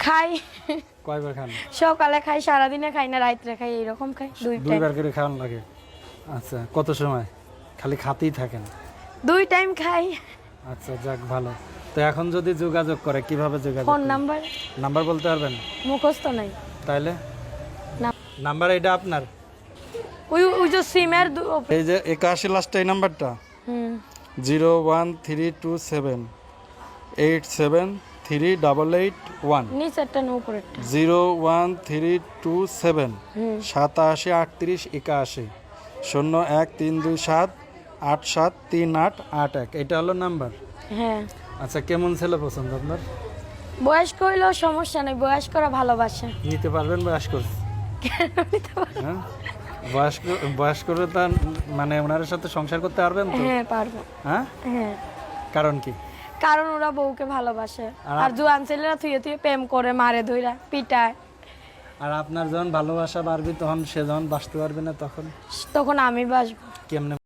খাই। কয়বার খান? সকালে খাই, সারাদিনে খাই না, রাত্রে খাই, এরকম খাই। দুইবার করে খাওয়ান লাগে? আচ্ছা, কত সময় খালি খাতেই থাকেন? 2 টাইম খাই। আচ্ছা, যাক ভালো। তো এখন যদি যোগাযোগ করে কিভাবে যোগাযোগ ফোন করে? নাম্বার নাম্বার বলতে পারবেন? মুখস্থ নাই। তাইলে না। নাম্বার এটা আপনার? ওই যে সিমের এই যে 81 লাস্টে এই নাম্বারটা? 01327873881 নিচেরটা না উপরেরটা? 01327 873881 013278738881। এটা হলো নাম্বার? হ্যাঁ। আচ্ছা, কেমন ছেলে পছন্দ আপনার? বয়স্ক হইলেও সমস্যা নেই, বয়স্করা ভালোবাসে। নিতে পারবেন বয়স্ক? কেন নিতে পারবো? হ্যাঁ, বয়স্করা তো মানে ওনার সাথে সংসার করতে পারবেন তো? হ্যাঁ পারবো। হ্যাঁ, হ্যাঁ, কারণ কি? কারণ ওরা বউকে ভালোবাসে। আর জোয়ান ছেলেরা থুয়ে থুয়ে প্রেম করে, মারে ধইরা পিটায়। আর আপনার যখন ভালোবাসা বাড়বে তখন সে যখন বাঁচতে পারবে না তখন তখন আমি বাসবো। কেমনে?